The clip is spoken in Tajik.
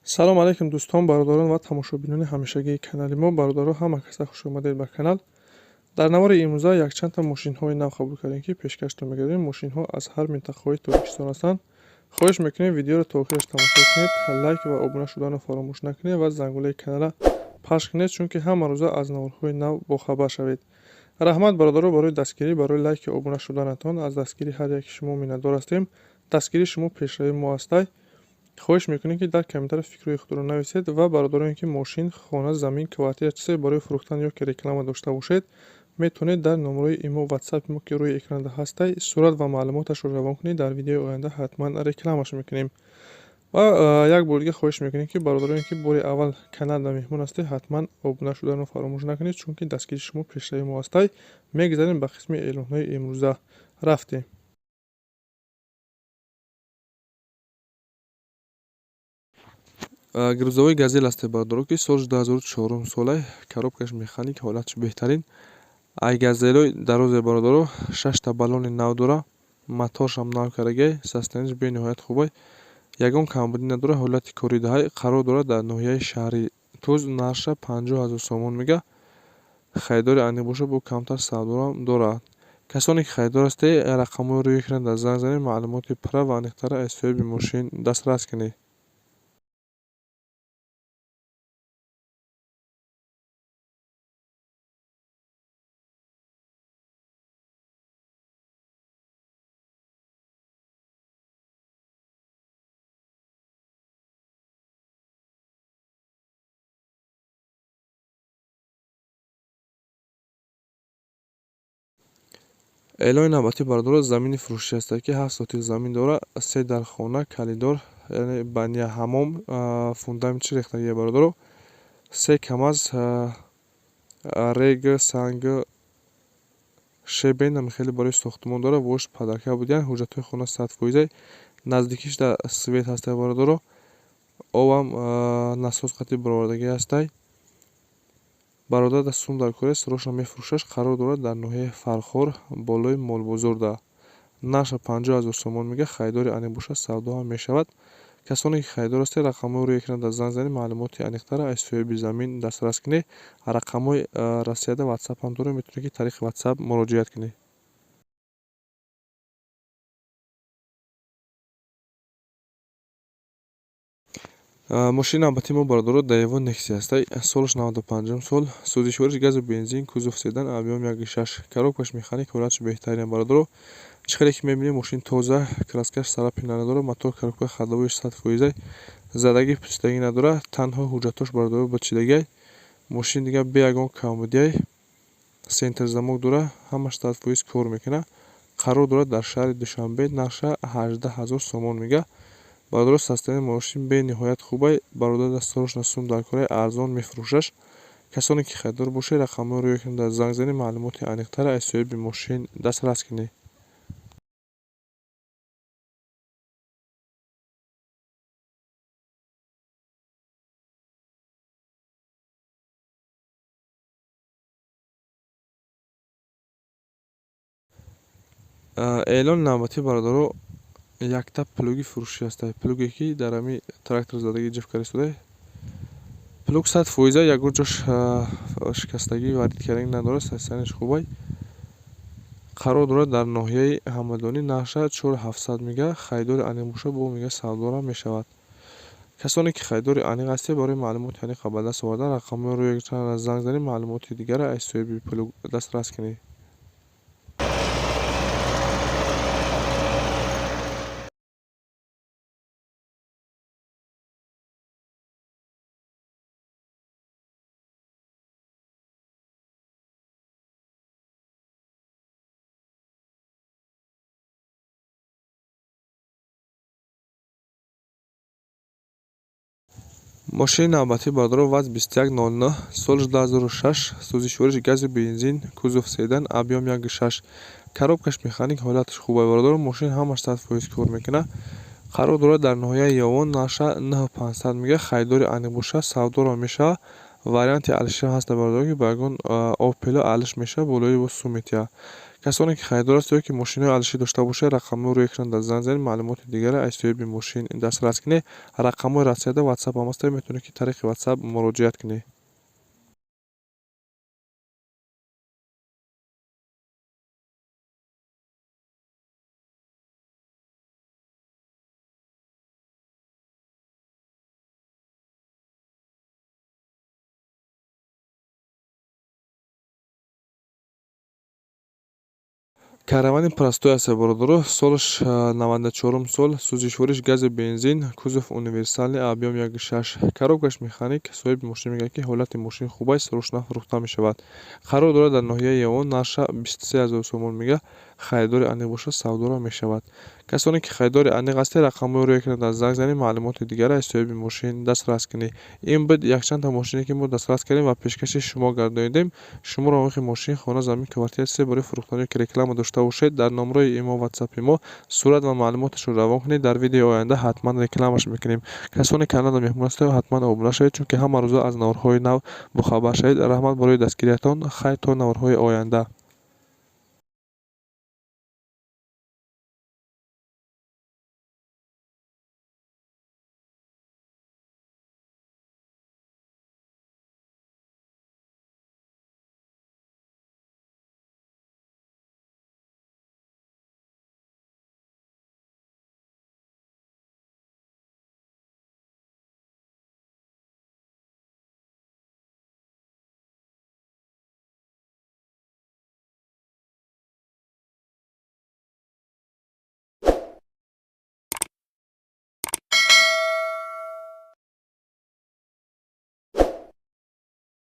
салом алейкум дӯстон, бародарон ва тамошобинони ҳамешагии канали мо. Бародаро ҳама каса хушомадед ба канал. Дар навори имрӯза якчандта мошинҳои нав қабул кардем, ки пешкашро мегардем. Мошинҳо аз ҳар минтақаҳои Тоҷикистон ҳастанд. хоҳиш мекунем видеоро то охираш тамошо кунед, лайк ва обуна шуданро фаромӯш накунед ва зангулаи канала пахш кунед, чунки ҳама рӯза аз наворҳои нав бохабар шавед. раҳмат бародаро барои дастгирӣ, барои лайки обуна шуданатон. аз дастгирии ҳар яки шумо миннатдор ҳастем. дастгирии шумо пешравии мо ҳастай. хоҳиш мекунем ки дар комментариё фикрҳои худро нависед ва бародароне ки мошин, хона, замин, квартира чизе барои фурӯхтан ё ки реклама дошта бошед, метавонед дар номерои имо ватсапи мо ки рӯи экрана ҳастай сурат ва маълумоташро равон кунед. дар видеои оянда ҳатман рекламаш мекунем. ва як бор дига хоҳиш мекунем ки бародароне ки бори аввал каналда меҳмон ҳастед, ҳатман обуна шуданро фаромӯш накунед, чунки дастгирии шумо пешравии мо ҳастай. мегзарем ба қисми эълонҳои имрӯза. рафтем. грузовой газель ҳастед бародаро, ки соли 2004 солай, коробкаш механик, ҳолаташ беҳтарин. ай газелои дарозе бародаро, 6 баллони нав дора, моторшам нав кардаги, состоянияш бениҳоят хубай. ягон камбудӣ надора, ҳолати кори даҳай. қарор дорад дар ноҳияи шаҳри Туз. нарша 50 000 сомон мега. хайдори аниқ боша, бо камтар савдорам дорад. касоне ки хайдор ҳастед, рақамҳои рӯи экран дар занг занед, маълумоти пурра ва аниқтара аз соҳиби мошин дастрас кунед. эълони навбатӣ бародаро, замини фурӯшӣ ҳастад, ки 7 сотик замин дора, 3 дар хона, калидор, яъне бания ҳамом, фундаментши рехтагиа бародаро, 3 камаз, рег, санг, шебен хеле барои сохтмон дора, вош падарка будиян, ҳуҷҷатҳои хона 100%. наздикиш дар свет ҳастай бародаро, обам насос қатъи баровардагӣ ҳастай. бародар дар сум дар кори аст, рошам мефурӯшаш. қарор дорад дар ноҳияи Фархор, болои Молбозорда. нарша 50 000 сомон мега. хайдори аниқ боша, савдо ҳам мешавад. касоне ки хайдор ҳастед, рақамҳои рӯи экран дар занг занед, маълумоти аниқтара аз соҳиби замин дастрас кунед. рақамҳои расияда ватсапам дорем, метавонед ки тариқи ватсап муроҷиат кунед. мошини навбатии мо бародаро, Daewoo Nexia ҳастай. солаш 95 сол. сӯзишвориш газу бензин, кузов седан, объем 1.6. коробкаш механик, ҳолаташ беҳтарин бародаро. чӣ қадре ки мебинем, мошин тоза, краскаш сарапина надора, мотор коробкаи ходовоиш 100%. задагӣ пичидагӣ надора, танҳо ҳуҷҷатош бародаро ба чидагиай. мошин дига бе ягон камбудиай, сентр замок дора, ҳамаш 100% кор мекуна. қарор дорад дар шаҳри Душанбе. нарша 18 000 сомон мега. бародаро, состоянияи мошин бениҳоят хубай. бародар дар сорушна сум дар кори арзон мефурӯшаш. касоне ки хайдор бошед, рақамҳои рӯи экран дар занг занед, маълумоти аниқтара аз соҳиби мошин дастрас кунед. эълони навбатӣ бародаро, якта плуги фурӯшӣ ҳастай. плуге ки дар ҳами трактор задагӣ ҷифка истодай. плуг 100%, ягон ҷош шикастагӣ, варид кардагӣ надорад, состоянияш хубай. қарор дорад дар ноҳияи ҳамадонӣ. нарша 4700 мега. хайдори аниқ боша, бо мега савдорам мешавад. касоне ки хайдори аниқ ҳастед, барои маълумоти аниқ ба даст овардан, рақамҳои рӯи экран занг занед, маълумоти дигара аз соҳиби плуг дастрас кунед. мошини навбатӣ бародаро, ВАЗ 2109, соли 2006, сӯзишвориш газу бензин, кузов седан, объем 1.6. коробкаш механик, ҳолаташ хубай бародаро. мошин ҳамаш 100% кор мекуна. қарор дорад дар ноҳияи Ёвон. нарша 9500 мега. хайдори аниқ боша, савдорам мешавад. варианти алишам ҳаста бародаро, ки ба ягон Opel алиш мешавад, болои бо сум метиҳад. касоне ки харидор ҳастед ки мошинҳои арзишӣ дошта бошед, рақамҳои рӯи экран дар зан занед, маълумоти дигара аз соҳиби мошин дастрас кунед. Рақамҳои расида WhatsApp ҳам ҳастад, метавонед ки тариқи WhatsApp муроҷиат кунед. Каравани простой аст бародаро. Солаш 94 сол, сӯзишвориш гази бензин, кузов универсалӣ, объем 1.6, коробкаш механик. Соҳиби мошин мегӯяд ки ҳолати мошин хуб аст, рӯшна фурӯхта мешавад. Қарор дорад дар ноҳияи он нарша 23 000 сомон мегӯяд. Харидори аниқ бошад, савдоро мешавад. Касоне ки харидори аниқ ҳастед, рақамҳои рӯи экран дар занг занед, маълумоти дигара аз соҳиби мошин дастрас кунед. Ин буд якчанда мошине ки мо дастрас кардем ва пешкаши шумо гардонидем. Шуморо омохи мошин, хона, замин, квартира барои фурӯхтани ки реклама дошта бошед, дар номерои имо WhatsApp-и мо сурат ва маълумоташро равон кунед. Дар видеои оянда ҳатман рекламаш мекунем. Касоне каналро меҳмон ҳастед, ҳатман обуна шавед, чунки ҳама рӯза аз наврҳои нав бохабар шавед. Раҳмат барои дастгириятон. Хайр то наврҳои оянда.